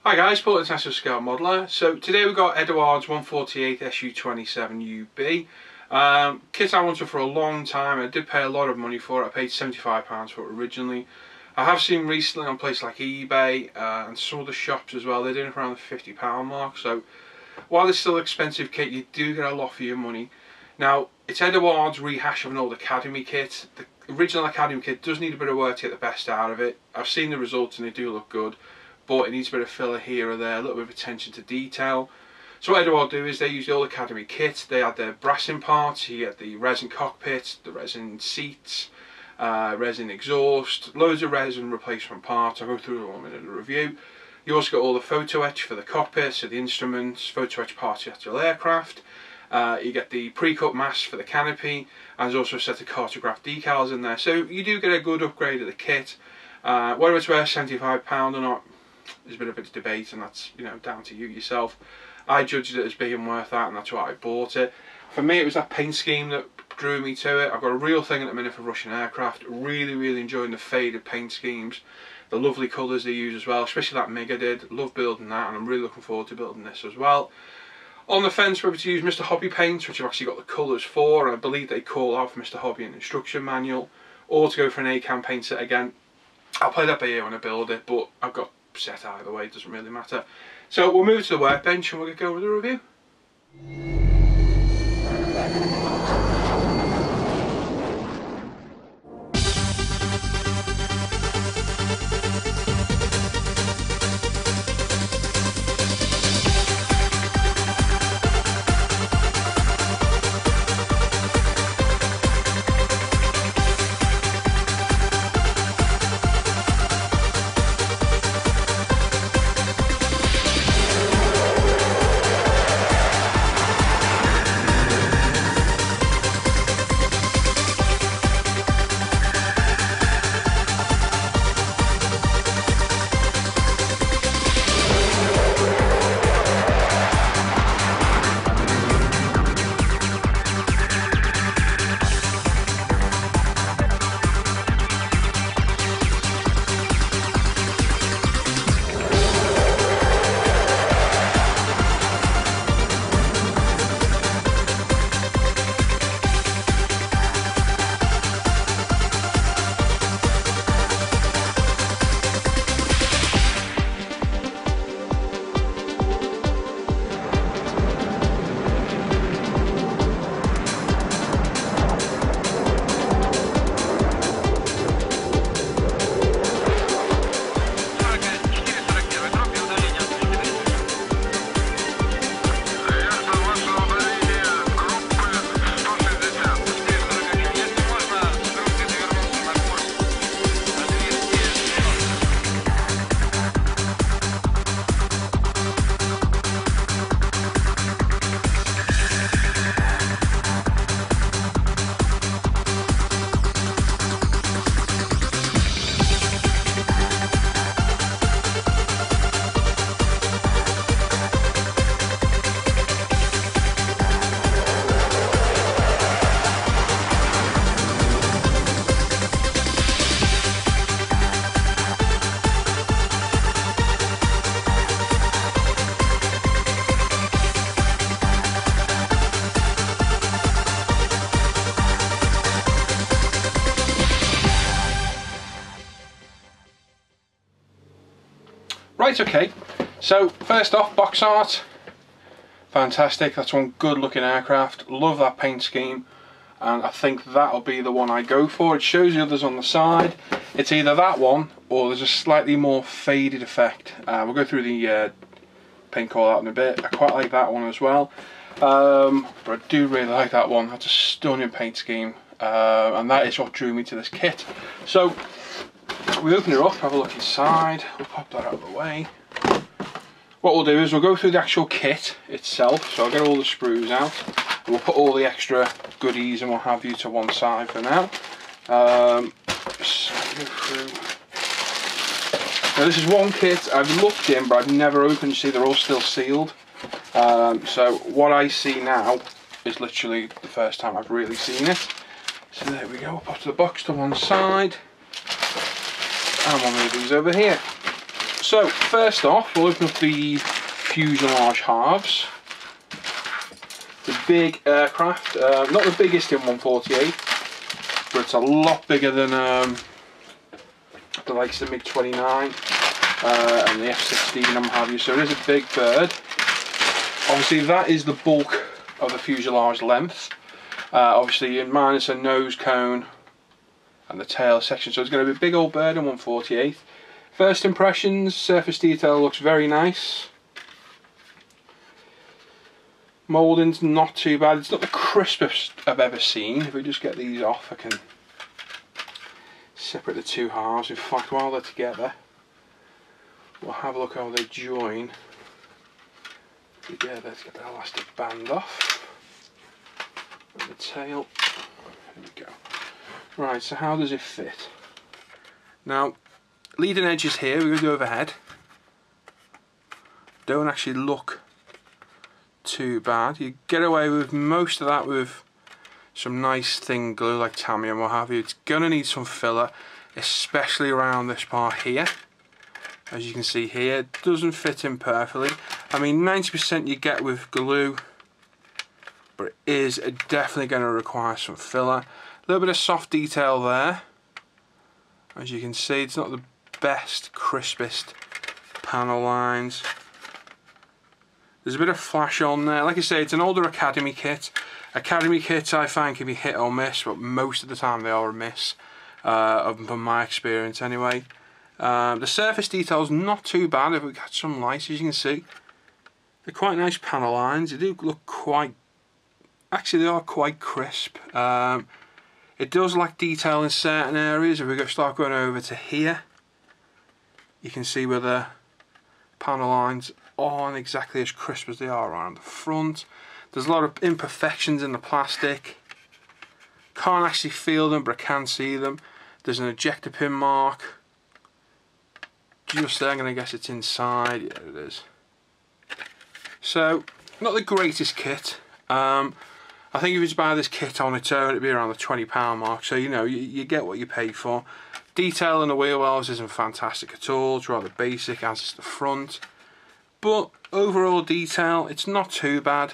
Hi guys, Paul International Scale Modeller. So today we've got Eduard's 148 Su-27UB. Kit I wanted for a long time. I did pay a lot of money for it. I paid £75 for it originally. I have seen recently on places like eBay and some other shops as well, they're doing it around the £50 mark. So while it's still an expensive kit, you do get a lot for your money. Now, it's Eduard's rehash of an old Academy kit. The original Academy kit does need a bit of work to get the best out of it. I've seen the results and they do look good, but it needs a bit of filler here or there, a little bit of attention to detail. So what Eduard do is they use the old Academy kit. They add their brassing parts. You get the resin cockpit, the resin seats, resin exhaust, loads of resin replacement parts. I'll go through them in a review. You also got all the photo etch for the cockpit, so the instruments, photo etch parts of the actual aircraft. You get the pre-cut mask for the canopy, and there's also a set of cartograph decals in there. So you do get a good upgrade of the kit. Whether it's worth £75 or not, there's a bit of a debate, and that's, you know, down to you yourself. I judged it as being worth that, and that's why I bought it. For me, it was that paint scheme that drew me to it. I've got a real thing at the minute for Russian aircraft. Really enjoying the faded paint schemes, the lovely colours they use as well, especially that MiG I did. Love building that, and I'm really looking forward to building this as well. On the fence, whether to use Mr. Hobby paints, which I've actually got the colours for, and I believe they call out for Mr. Hobby in the instruction manual, or to go for an ACAM paint set again. I'll play that by ear when I build it, but I've got set either way, it doesn't really matter. So we'll move to the workbench and we'll go with the review. Right, okay, so first off, box art, fantastic. That's one good looking aircraft. Love that paint scheme, and I think that'll be the one I go for. It shows the others on the side. It's either that one or there's a slightly more faded effect. We'll go through the paint call out in a bit. I quite like that one as well, but I do really like that one. That's a stunning paint scheme, and that is what drew me to this kit. So we open it up, have a look inside, we'll pop that out of the way. What we'll do is we'll go through the actual kit itself, so I'll get all the screws out, and we'll put all the extra goodies and what have you to one side for now. So go through. Now this is one kit I've looked in but I've never opened. You see, they're all still sealed. So what I see now is literally the first time I've really seen it. So there we go, we'll pop the box to one side. And we'll move these over here. So first off, we'll open up the fuselage halves. The big aircraft, not the biggest in 148, but it's a lot bigger than the likes of the MiG-29 and the F-16 and what have you. So it is a big bird. Obviously that is the bulk of the fuselage length. Obviously in minus a nose cone and the tail section, so it's going to be a big old bird in 148. First impressions, surface detail looks very nice. Moulding's not too bad. It's not the crispest I've ever seen. If we just get these off, I can separate the two halves. In fact, while they're together, we'll have a look how they join together. Let's get the elastic band off. And the tail. There we go. Right, so how does it fit? Now, leading edges here, we go the overhead. Don't actually look too bad. You get away with most of that with some nice thin glue like Tamiya and what have you. It's going to need some filler, especially around this part here. As you can see here, it doesn't fit in perfectly. I mean, 90% you get with glue, but it is definitely going to require some filler. A little bit of soft detail there. As you can see, it's not the best, crispest panel lines. There's a bit of flash on there. Like I say, it's an older Academy kit. Academy kits I find can be hit or miss, but most of the time they are a miss, from my experience anyway. The surface detail's not too bad if we got some lights, as you can see. They're quite nice panel lines. They do look quite, actually they are quite crisp. It does lack detail in certain areas. If we start going over to here, you can see where the panel lines aren't exactly as crisp as they are around the front. There's a lot of imperfections in the plastic. Can't actually feel them, but I can see them. There's an ejector pin mark just there. I'm going to guess it's inside. Yeah, it is. So, not the greatest kit. I think if you buy this kit on its own, it'd be around the £20 mark. So you know, you get what you pay for. Detail in the wheel wells isn't fantastic at all. It's rather basic, as is the front. But overall detail, it's not too bad.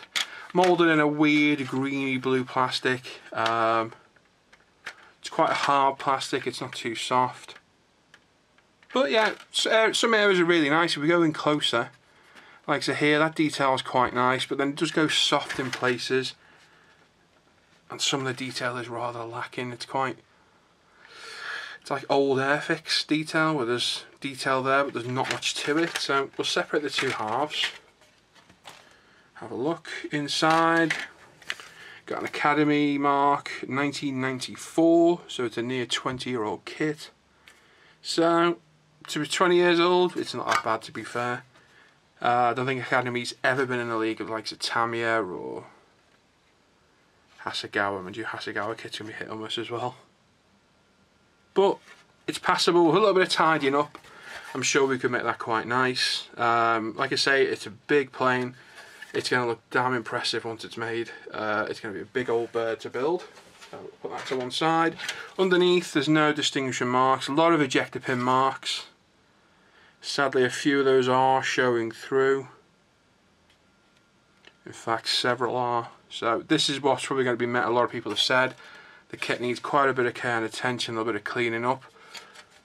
Moulded in a weird greeny blue plastic. It's quite a hard plastic, it's not too soft. But yeah, some areas are really nice. If we go in closer, like so here, that detail is quite nice, but then it does go soft in places. And some of the detail is rather lacking. It's like old Airfix detail, where there's detail there, but there's not much to it. So we'll separate the two halves. Have a look inside. Got an Academy mark, 1994, so it's a near 20-year-old kit. So, to be 20 years old, it's not that bad, to be fair. I don't think Academy's ever been in the league of likes of Tamiya or Hasegawa. And Hasegawa kits can be hit or miss as well. But it's passable with a little bit of tidying up. I'm sure we could make that quite nice. Like I say, it's a big plane. It's going to look damn impressive once it's made. It's going to be a big old bird to build. So we'll put that to one side. Underneath, there's no distinguishing marks. A lot of ejector pin marks. Sadly, a few of those are showing through. In fact, several are. So this is what's probably going to be met. A lot of people have said the kit needs quite a bit of care and attention, a little bit of cleaning up.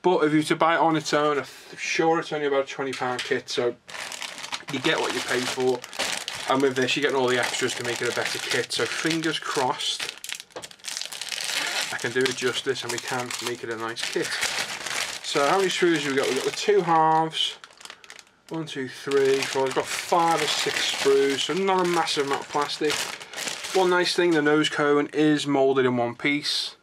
But if you were to buy it on its own, I'm sure it's only about a £20 kit, so you get what you pay for. And with this, you're getting all the extras to make it a better kit. So fingers crossed, I can do it justice and we can make it a nice kit. So how many screws have we got? We've got the two halves. 1, 2, 3, 4. We've got 5 or 6 screws, so not a massive amount of plastic. One nice thing, the nose cone is moulded in one piece.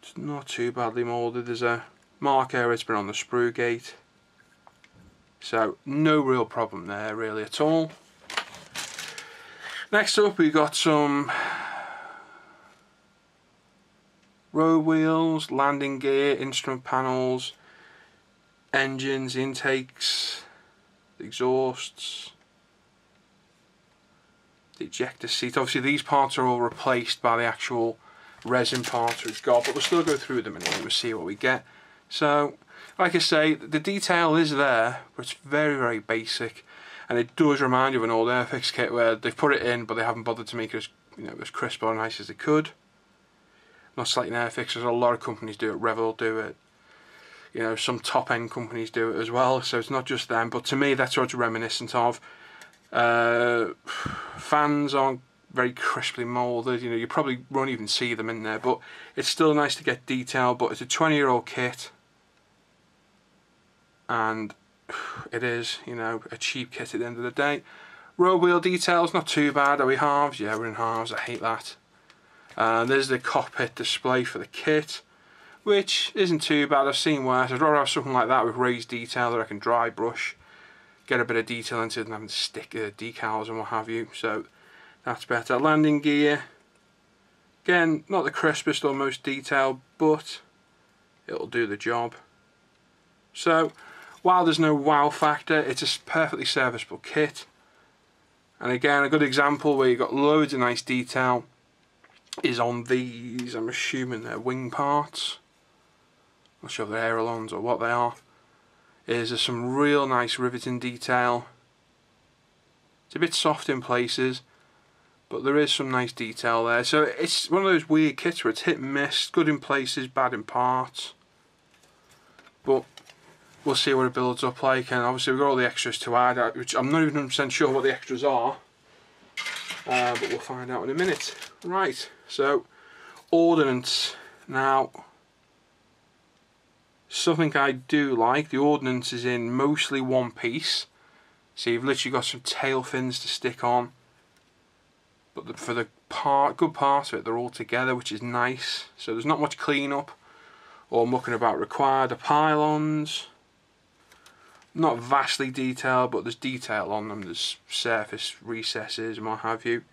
It's not too badly moulded. There's a mark area, it's been on the sprue gate. So no real problem there really at all. Next up we've got some road wheels, landing gear, instrument panels, engines, intakes, exhausts, the ejector seat. Obviously these parts are all replaced by the actual resin parts we've got, but we'll still go through them anyway. We'll see what we get. So, like I say, the detail is there, but it's very, very basic. And it does remind you of an old Airfix kit where they've put it in, but they haven't bothered to make it as, as crisp or nice as they could. Not slating Airfix, there's a lot of companies do it. Revell do it. Some top-end companies do it as well. So it's not just them, but to me, that's what it's reminiscent of. Fans aren't very crisply moulded. You probably won't even see them in there, but it's still nice to get detail. But it's a 20-year-old kit, and it is, a cheap kit at the end of the day. Road wheel details, not too bad. Are we halves? Yeah, we're in halves. I hate that. There's the cockpit display for the kit, which isn't too bad. I've seen worse. I'd rather have something like that with raised detail that I can dry brush, get a bit of detail into it, and having to stick decals and what have you. So that's better. Landing gear, again, not the crispest or most detailed, but it'll do the job. So while there's no wow factor, it's a perfectly serviceable kit. And again, a good example where you've got loads of nice detail is on these. I'm assuming they're wing parts. I'm not sure if they're ailerons or what they are. There's some real nice riveting detail. It's a bit soft in places, but there is some nice detail there. So it's one of those weird kits where it's hit and miss, good in places, bad in parts. But we'll see what it builds up like, and obviously we've got all the extras to add, which I'm not even 100% sure what the extras are, but we'll find out in a minute. Right, so ordnance. Now, something I do like, the ordnance is in mostly one piece, so you've literally got some tail fins to stick on, but for the good part of it, they're all together, which is nice. So there's not much cleanup or mucking about required. The pylons, not vastly detailed, but there's detail on them. There's surface recesses and what have you.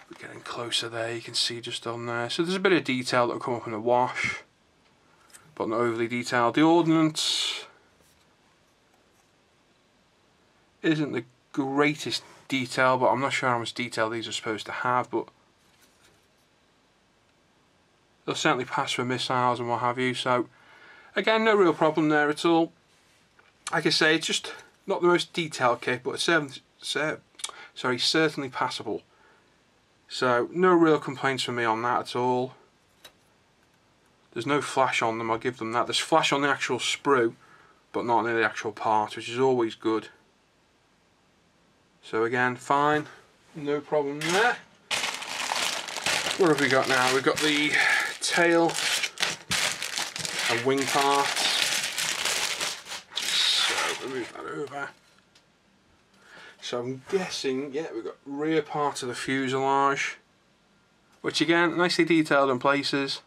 We're getting closer there, you can see just on there. So there's a bit of detail that will come up in the wash, but not overly detailed. The ordnance isn't the greatest detail, but I'm not sure how much detail these are supposed to have, but they'll certainly pass for missiles and what have you. So again, no real problem there at all. Like I say, it's just not the most detailed kit, but it's certainly passable. So no real complaints from me on that at all. There's no flash on them, I'll give them that. There's flash on the actual sprue, but not on the actual part, which is always good. So again, fine, no problem there. What have we got now? We've got the tail and wing parts. So we'll move that over. So I'm guessing, yeah, we've got rear part of the fuselage, which again, nicely detailed in places.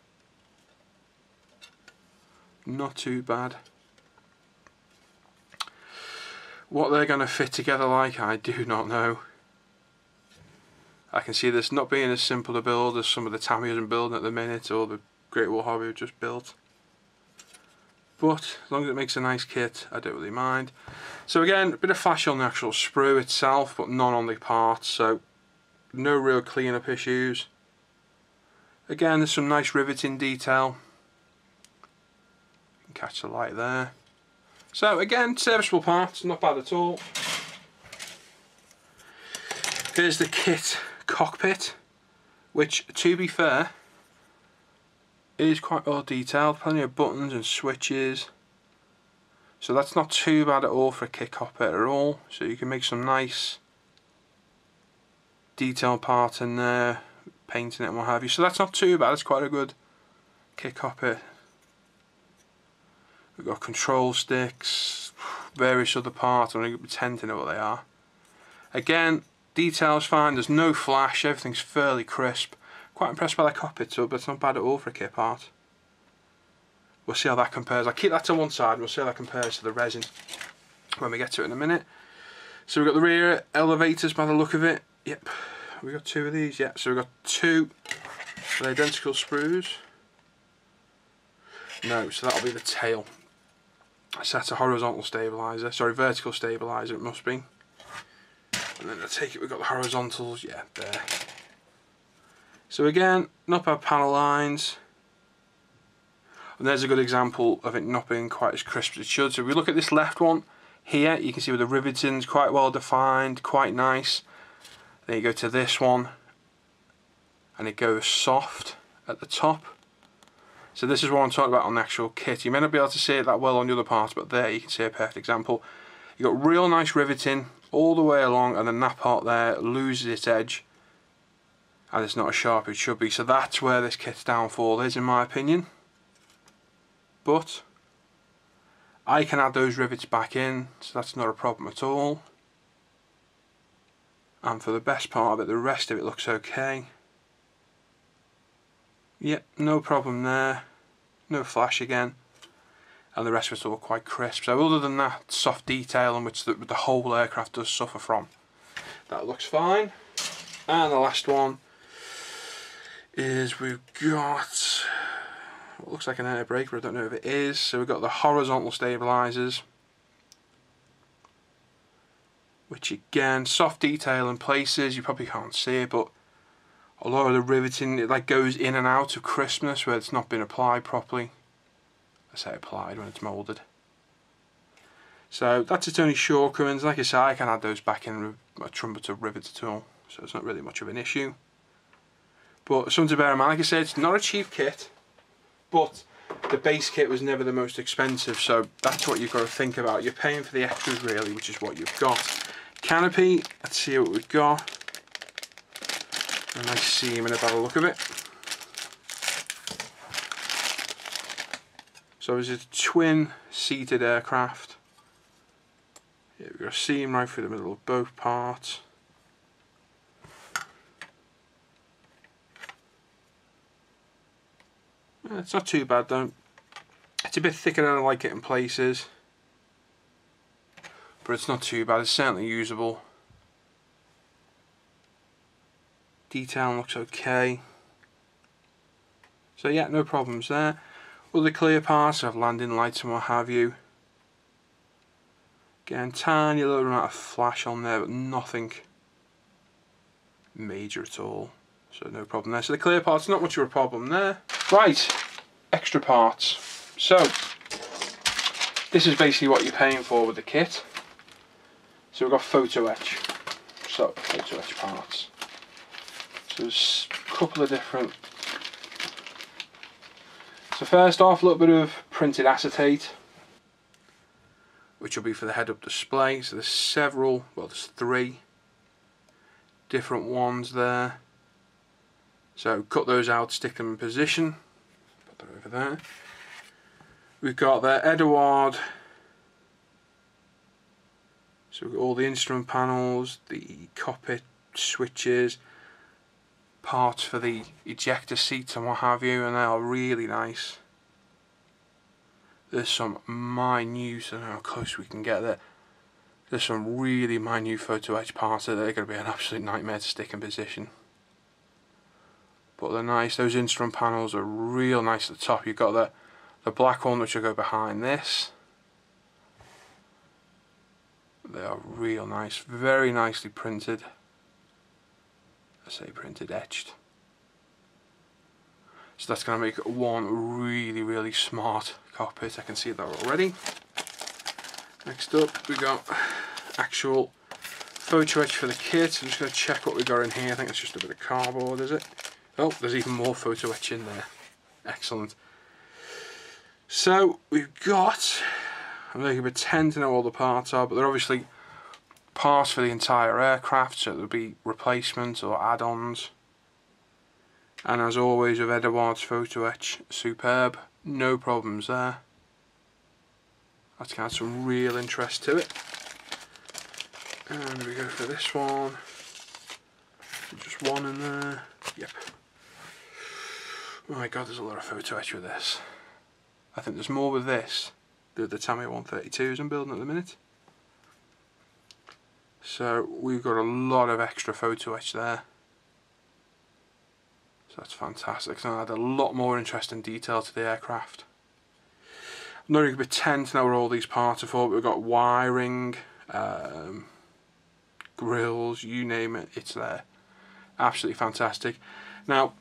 Not too bad. What they're going to fit together like, I do not know. I can see this not being as simple to build as some of the Tamiya's are building at the minute, or the Great Wall Hobby have just built. But as long as it makes a nice kit, I don't really mind. So again, a bit of flash on the actual sprue itself, but none on the parts, so no real cleanup issues. Again, there's some nice riveting detail. You can catch the light there. So again, serviceable parts, not bad at all. Here's the kit cockpit, which, to be fair, is quite well detailed. Plenty of buttons and switches. So that's not too bad at all for a kit cockpit at all. So you can make some nice detailed parts in there, painting it and what have you. So that's not too bad, it's quite a good kit cockpit. We've got control sticks, various other parts, I'm going to pretend to know what they are. Again, detail's fine, there's no flash, everything's fairly crisp. Quite impressed by the cockpit tub, but it's not bad at all for a kit part. We'll see how that compares. I'll keep that to one side and we'll see how that compares to the resin when we get to it in a minute. So we've got the rear elevators by the look of it. Yep, we've got two of these, yeah. So we've got two identical sprues. No, so that'll be the tail. So that's a horizontal stabiliser, sorry, vertical stabiliser it must be. And then I take it we've got the horizontals, yeah, there. So again, not bad panel lines. And there's a good example of it not being quite as crisp as it should. So if we look at this left one here, you can see where the riveting's quite well defined, quite nice. Then you go to this one and it goes soft at the top. So this is what I'm talking about on the actual kit. You may not be able to see it that well on the other parts, but there you can see a perfect example. You've got real nice riveting all the way along, and then that part there loses its edge and it's not as sharp as it should be. So that's where this kit's downfall is, in my opinion. But I can add those rivets back in, so that's not a problem at all. And for the best part of it, the rest of it looks okay. Yep, no problem there. No flash again. And the rest of it's all quite crisp. So other than that soft detail in which the whole aircraft does suffer from, that looks fine. And the last one is we've got what looks like an air brake, but I don't know if it is. So we've got the horizontal stabilizers, which again, soft detail in places, you probably can't see it, but a lot of the riveting, it like goes in and out of crispness where it's not been applied properly. I say applied when it's moulded. So that's its only shortcomings. Like I say, I can add those back in with a trumpeter riveter tool, so it's not really much of an issue. But something to bear in mind, like I said, it's not a cheap kit, but the base kit was never the most expensive, so that's what you've got to think about. You're paying for the extras really, which is what you've got. Canopy, let's see what we've got. A nice seam and a better look of it. So it's a twin seated aircraft. Here we've got a seam right through the middle of both parts. It's not too bad though. It's a bit thicker than I like it in places, but it's not too bad. It's certainly usable. Detail looks okay. So yeah, no problems there. Other clear parts have landing lights and what have you. Again, tiny little amount of flash on there, but nothing major at all. So no problem there. So the clear parts, not much of a problem there. Right, extra parts. So this is basically what you're paying for with the kit. So we've got photo etch. So photo etch parts. So there's a couple of different. So first off, a little bit of printed acetate, which will be for the head-up display. So there's several, well there's 3 different ones there. So cut those out, stick them in position, put that over there. We've got the Eduard, so we've got all the instrument panels, the cockpit switches, parts for the ejector seats and what have you, and they are really nice. There's some minute, I don't know how close we can get there. There's some really minute photo etch parts that are going to be an absolute nightmare to stick in position. But they're nice. Those instrument panels are real nice at the top. You've got the black one which will go behind this. They are real nice, very nicely printed. I say printed, etched. So that's going to make one really smart cockpit. I can see that already. Next up we got actual photo etch for the kit. I'm just going to check what we got in here. I think it's just a bit of cardboard, is it? Oh, there's even more photo etch in there. Excellent. So we've got, I'm going to pretend to know all the parts are, but they're obviously parts for the entire aircraft, so there'll be replacements or add-ons. And as always with Eduard's photo etch, superb, no problems there. That's got some real interest to it. And we go for this one. Just one in there. Yep. Oh my god, there's a lot of photo etch with this. I think there's more with this than the Tamiya 132s I'm building at the minute. So we've got a lot of extra photo etch there. So that's fantastic. It's going to add a lot more interesting detail to the aircraft. I'm not going to pretend to know where all these parts are for, but we've got wiring, grills, you name it, it's there. Absolutely fantastic. Now,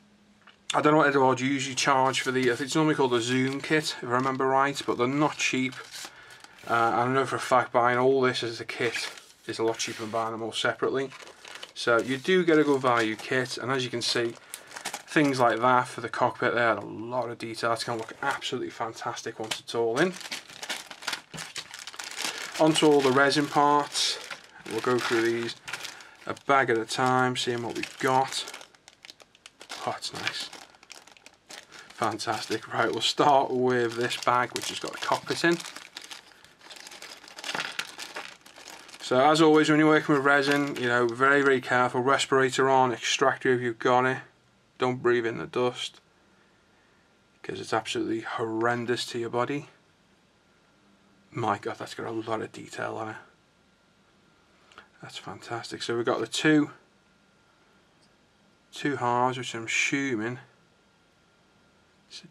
I don't know what Eduard usually charge for the, I think it's normally called a Zoom kit, if I remember right, but they're not cheap. I know for a fact buying all this as a kit is a lot cheaper than buying them all separately. So you do get a good value kit, and as you can see, things like that for the cockpit there, a lot of detail. It's going to look absolutely fantastic once it's all in. Onto all the resin parts. We'll go through these a bag at a time, seeing what we've got. Oh, it's nice. Fantastic. Right, we'll start with this bag, which has got the cockpit in. So as always, when you're working with resin, you know, very, very careful. Respirator on, extractor if you've got it. Don't breathe in the dust, because it's absolutely horrendous to your body. My God, that's got a lot of detail on it. That's fantastic. So we've got the two halves, which I'm assuming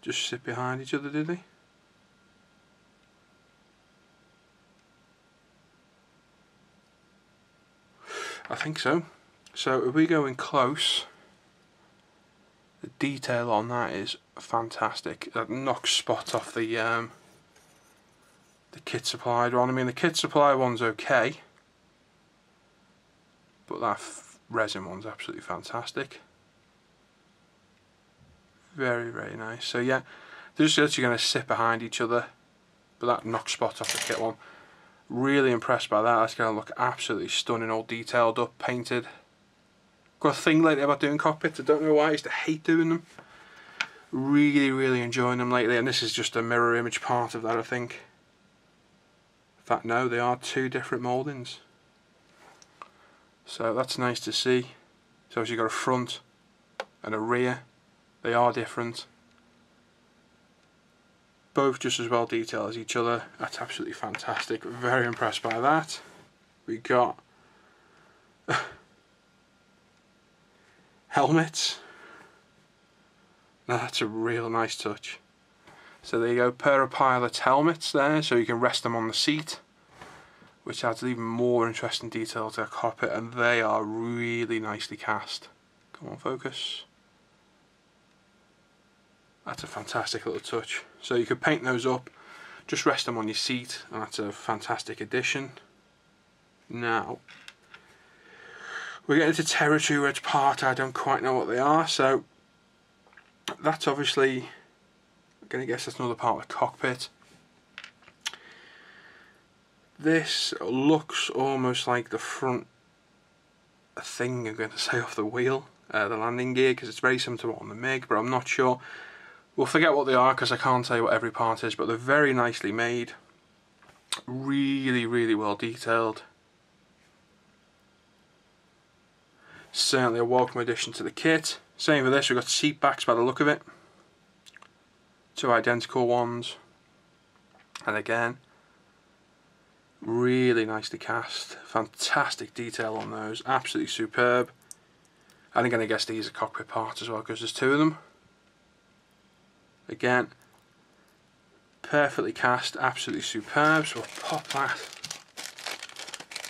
just sit behind each other, did they? I think so. So if we go in close, the detail on that is fantastic. That knocks spot off the kit supplied one. I mean, the kit supply one's okay, but that resin one's absolutely fantastic. Very, very nice. So yeah, they're just literally going to sit behind each other, but that knocks spot off the kit one. Really impressed by that. That's going to look absolutely stunning, all detailed up, painted. Got a thing lately about doing cockpits. I don't know why. I used to hate doing them. Really, really enjoying them lately, and this is just a mirror image part of that, I think. In fact, no, they are two different mouldings. So that's nice to see. So you've got a front and a rear. They are different. Both just as well detailed as each other. That's absolutely fantastic. Very impressed by that. We got helmets. Now that's a real nice touch. So there you go, pair of pilot's helmets there, so you can rest them on the seat, which adds even more interesting detail to the cockpit, and they are really nicely cast. Come on, focus. That's a fantastic little touch. So you could paint those up, just rest them on your seat, and that's a fantastic addition. Now, we're getting into territory where it's part I don't quite know what they are, so that's obviously, I'm going to guess that's another part of the cockpit. This looks almost like the front thing, I'm going to say, off the wheel, the landing gear, because it's very similar to what on the MiG, but I'm not sure. We'll forget what they are because I can't tell you what every part is, but they're very nicely made. Really, really well detailed. Certainly a welcome addition to the kit. Same for this, we've got seat backs by the look of it. Two identical ones. And again, really nicely cast. Fantastic detail on those. Absolutely superb. And I'm going to guess these are cockpit parts as well because there's two of them. Again, perfectly cast, absolutely superb. So we'll pop that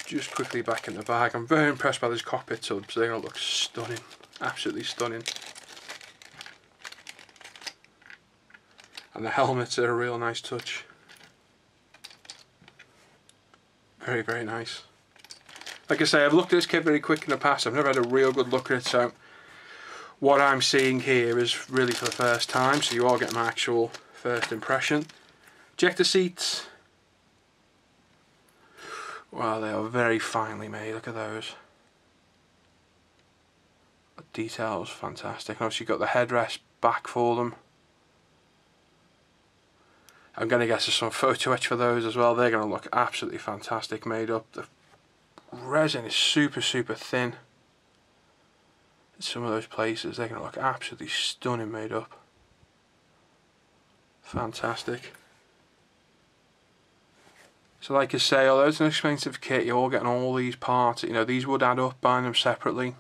just quickly back in the bag. I'm very impressed by these cockpit tubs. They're going to look stunning, absolutely stunning. And the helmets are a real nice touch. Very, very nice. Like I say, I've looked at this kit very quick in the past. I've never had a real good look at it, so what I'm seeing here is really for the first time, so you are getting my actual first impression. Ejector seats. Wow, they are very finely made, look at those. The detail is fantastic. Obviously you've got the headrest back for them. I'm going to guess there's some photo etch for those as well. They're going to look absolutely fantastic made up. The resin is super, super thin. Some of those places, they're going to look absolutely stunning made up. Fantastic. So like I say, although it's an expensive kit, you're all getting all these parts. You know, these would add up, buying them separately.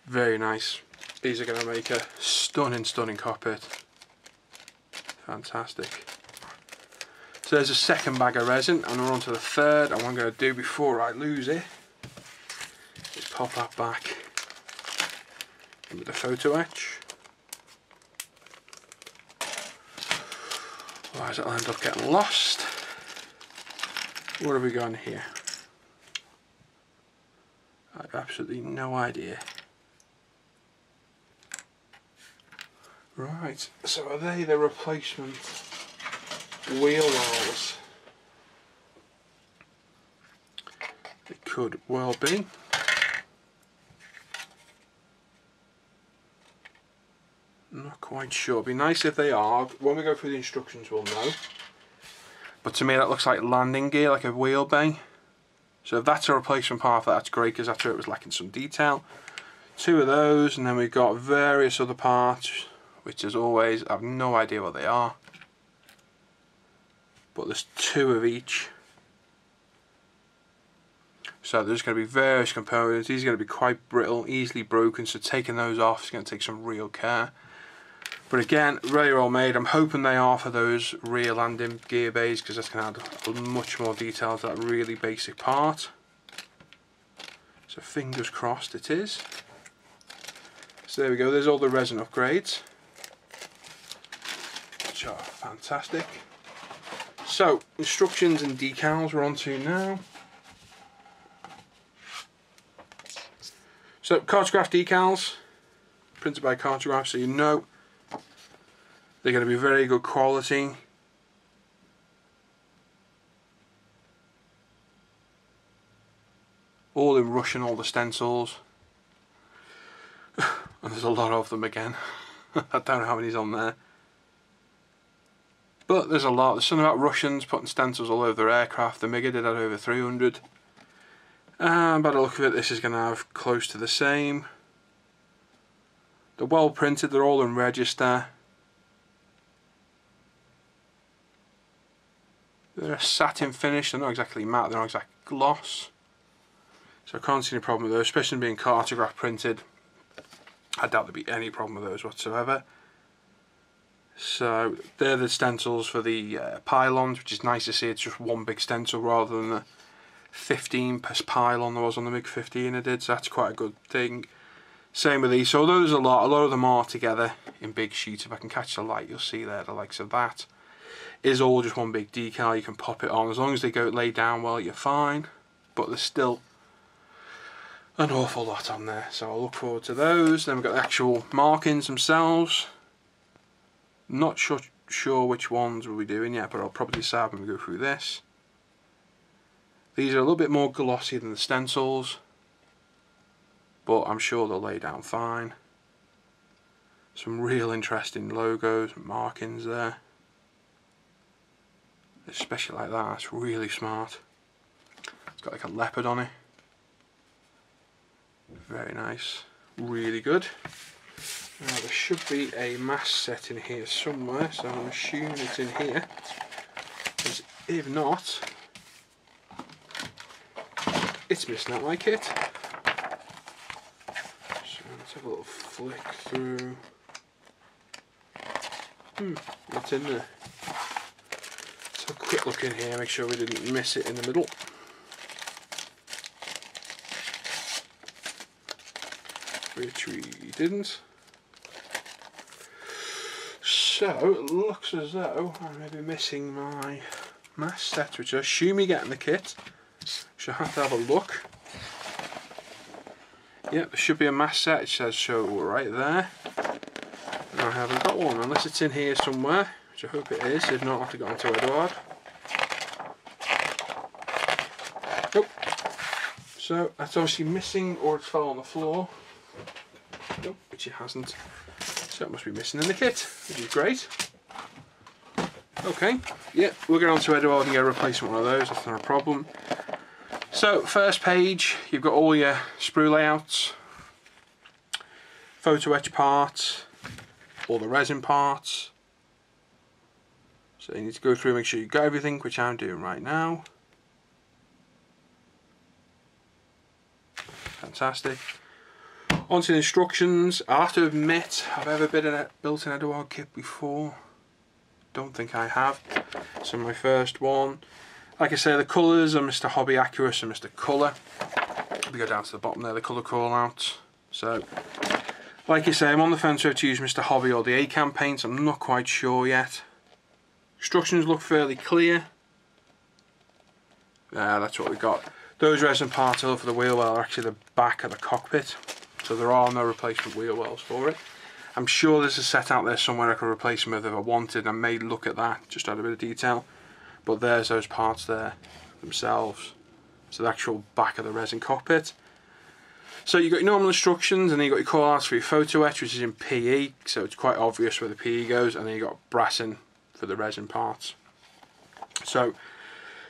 Very nice. These are going to make a stunning, stunning cockpit. Fantastic. So there's a second bag of resin, and we're on to the third. And what I'm going to do before I lose it is pop that back with the photo etch. Otherwise it'll end up getting lost. What have we got in here? I have absolutely no idea. Right, so are they the replacement wheel wells? It could well be. Not quite sure. It'd be nice if they are. When we go through the instructions we'll know. But to me that looks like landing gear, like a wheel bay. So if that's a replacement part, that's great, because after it was lacking some detail. 2 of those, and then we've got various other parts, which as always I have no idea what they are. But there's 2 of each. So there's going to be various components. These are going to be quite brittle, easily broken, so taking those off is going to take some real care. But again, very well made. I'm hoping they are for those rear landing gear bays, because that's going to add much more detail to that really basic part. So fingers crossed it is. So there we go, there's all the resin upgrades, which are fantastic. So, instructions and decals we're on to now. So, cartograph decals, printed by Cartograph, so you know they're going to be very good quality. All in Russian, all the stencils. And there's a lot of them again. I don't know how many's on there. But there's a lot. There's something about Russians putting stencils all over their aircraft. The MiG did that over 300. And by the look of it, this is going to have close to the same. They're well printed, they're all in register. They're a satin finish, they're not exactly matte, they're not exactly gloss. So I can't see any problem with those, especially being Cartograph printed. I doubt there'd be any problem with those whatsoever. So they're the stencils for the pylons, which is nice to see. It's just one big stencil rather than the 15 per pylon there was on the MiG-15 I did, so that's quite a good thing. Same with these, so although there's a lot of them are together in big sheets. If I can catch the light, you'll see there the likes of that. Is all just one big decal, you can pop it on. As long as they go lay down well, you're fine. But there's still an awful lot on there, so I'll look forward to those. Then we've got the actual markings themselves. Not sure which ones we'll be doing yet, but I'll probably decide when we go through this. These are a little bit more glossy than the stencils, but I'm sure they'll lay down fine. Some real interesting logos and markings there. Especially like that, it's really smart. It's got like a leopard on it. Very nice, really good. Now there should be a mast set in here somewhere, so I'm assuming it's in here. Because if not, it's missing out my kit. So let's have a little flick through. What's in there? Let's have a quick look in here, make sure we didn't miss it in the middle. Which we didn't. So it looks as though I may be missing my mast set, which I assume you get in the kit. Should have to have a look. Yep, there should be a mast set. It says so right there. And I haven't got one unless it's in here somewhere, which I hope it is. If not, I'll have to go onto Eduard. Nope. So that's obviously missing, or it's fell on the floor. Nope, which it hasn't. So it must be missing in the kit, which is great. Okay, yeah, we'll get on to Eduard and get a replacement one of those, that's not a problem. So, first page, you've got all your sprue layouts, photo etch parts, all the resin parts. So you need to go through and make sure you've got everything, which I'm doing right now. Fantastic. Onto the instructions. I have to admit, I've ever built an Eduard kit before. Don't think I have. So my first one. Like I say, the colours are Mr. Hobby Accurate and Mr. Colour. We go down to the bottom there, the colour call out. So Like I say, I'm on the fence whether to use Mr. Hobby or the A-Cam paint. I'm not quite sure yet. Instructions look fairly clear. That's what we got. Those resin parts for the wheel well are actually the back of the cockpit, so there are no replacement wheel wells for it. I'm sure there's a set out there somewhere I could replace them with if I wanted. I may look at that, just add a bit of detail. But there's those parts there themselves. So the actual back of the resin cockpit. So you've got your normal instructions, and then you've got your call outs for your photo etch, which is in PE, so it's quite obvious where the PE goes, and then you've got brassing for the resin parts. So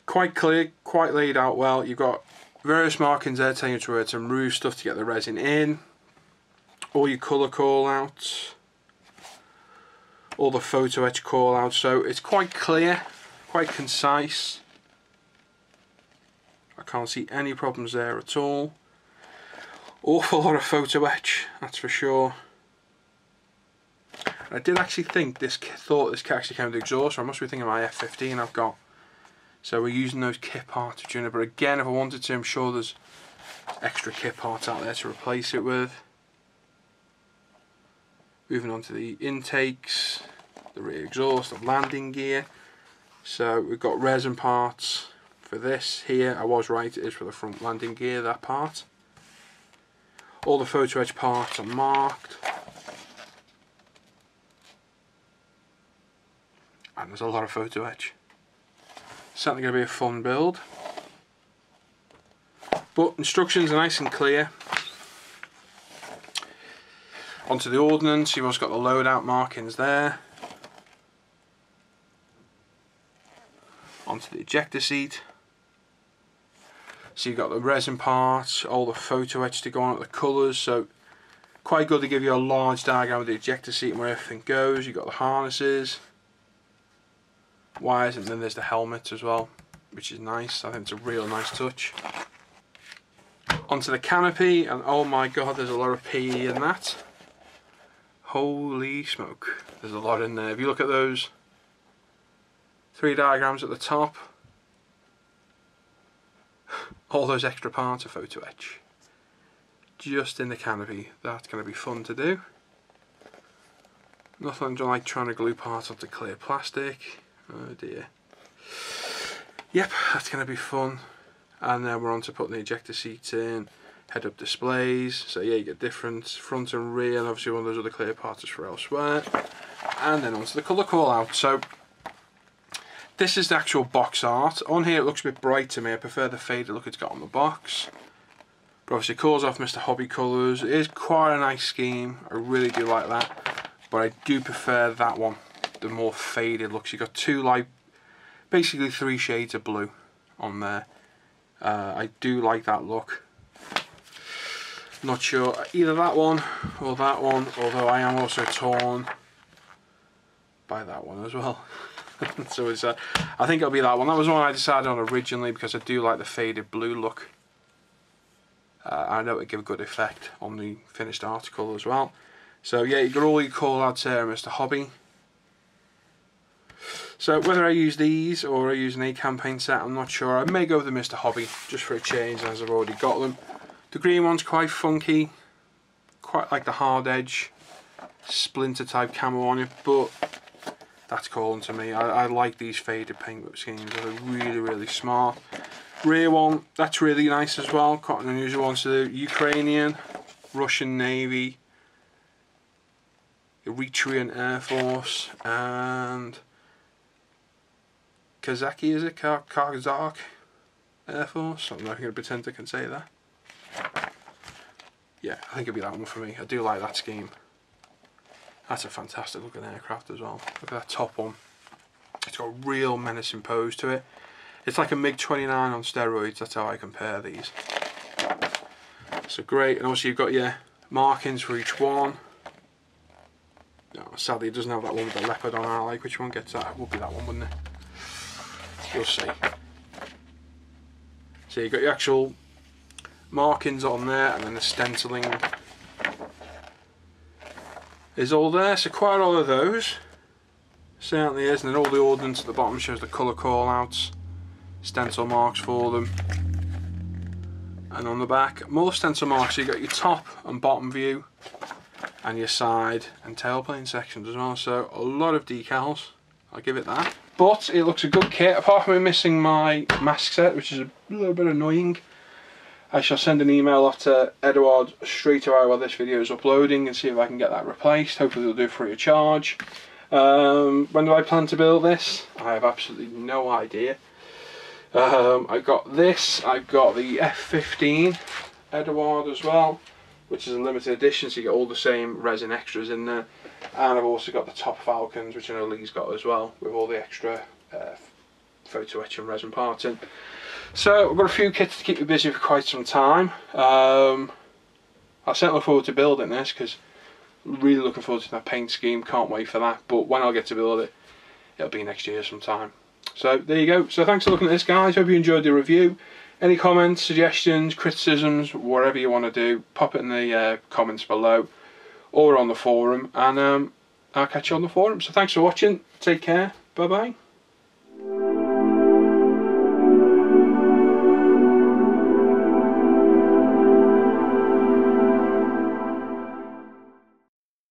quite clear, quite laid out well. You've got various markings there telling you where to remove stuff to get the resin in. All your colour call outs, all the photo etch call outs, so it's quite clear, quite concise. I can't see any problems there at all. Awful lot of photo etch, that's for sure. I did actually think this actually came with the exhaust, so I must be thinking my F15 I've got. So we're using those kit parts to tune it, but again, if I wanted to, I'm sure there's extra kit parts out there to replace it with. Moving on to the intakes, the rear exhaust, the landing gear. So we've got resin parts for this here. I was right, it is for the front landing gear, that part. All the photo etch parts are marked. And there's a lot of photo etch. Certainly going to be a fun build. But instructions are nice and clear. Onto the ordnance, you've also got the loadout markings there. Onto the ejector seat. So you've got the resin parts, all the photo etch to go on at the colours, so quite good to give you a large diagram of the ejector seat and where everything goes. You've got the harnesses, wires, and then there's the helmet as well, which is nice. I think it's a real nice touch. Onto the canopy, and oh my god, there's a lot of PE in that. Holy smoke, there's a lot in there. If you look at those 3 diagrams at the top, all those extra parts are photo etch. Just in the canopy, that's going to be fun to do. Nothing like trying to glue parts onto clear plastic. Oh dear. Yep, that's going to be fun. And then we're on to putting the ejector seats in, head-up displays. So yeah, you get different front and rear, and obviously one of those other clear parts is for elsewhere. And then onto the colour call out. So this is the actual box art. On here it looks a bit bright to me. I prefer the faded look it's got on the box. But obviously it calls off Mr. Hobby colours. It is quite a nice scheme. I really do like that. But I do prefer that one, the more faded looks. You've got basically 3 shades of blue on there. I do like that look. Not sure either that one or that one, although I am also torn by that one as well. So it's I think it'll be that one. That was the one I decided on originally because I do like the faded blue look. I know it would give a good effect on the finished article as well. So yeah, you got all your call outs there, Mr. Hobby. So whether I use these or I use an A-Cam paint set, I'm not sure. I may go with the Mr. Hobby just for a change, as I've already got them. The green one's quite funky, quite like the hard edge splinter type camo on it, but that's calling to me. I like these faded paint schemes. They're really, really smart. Rear one, that's really nice as well. Quite an unusual one. So the Ukrainian, Russian Navy, Eritrean Air Force, and Kazaki, is it? Kazakh Air Force? I'm not going to pretend I can say that. Yeah, I think it'll be that one for me. I do like that scheme. That's a fantastic looking aircraft as well. Look at that top one. It's got a real menacing pose to it. It's like a MiG-29 on steroids, that's how I compare these. So great, and also you've got your markings for each one. No, sadly it doesn't have that one with the leopard on. I like which one gets that. It would be that one, wouldn't it? You'll see. So you've got your actual markings on there, and then the stenciling is all there. So quite a lot of those. Certainly is, and then all the ordnance at the bottom shows the colour call outs, stencil marks for them. And on the back, more stencil marks. So you've got your top and bottom view. and your side and tailplane sections as well. So a lot of decals, I'll give it that. But it looks a good kit, apart from me missing my mask set, which is a little bit annoying. I shall send an email off to Eduard straight away while this video is uploading and see if I can get that replaced. Hopefully they'll do it free of charge. When do I plan to build this? I have absolutely no idea. I've got this, I've got the F15 Eduard as well, which is a limited edition, so you get all the same resin extras in there. And I've also got the Top Falcons, which I know Lee's got as well, with all the extra photo etch and resin parts in. So I've got a few kits to keep me busy for quite some time. I certainly look forward to building this, because I'm really looking forward to that paint scheme, can't wait for that. But when I'll get to build it, it'll be next year sometime. So there you go. So thanks for looking at this, guys. Hope you enjoyed the review. Any comments, suggestions, criticisms, whatever you want to do, pop it in the comments below or on the forum, and I'll catch you on the forum. So thanks for watching. Take care. Bye bye.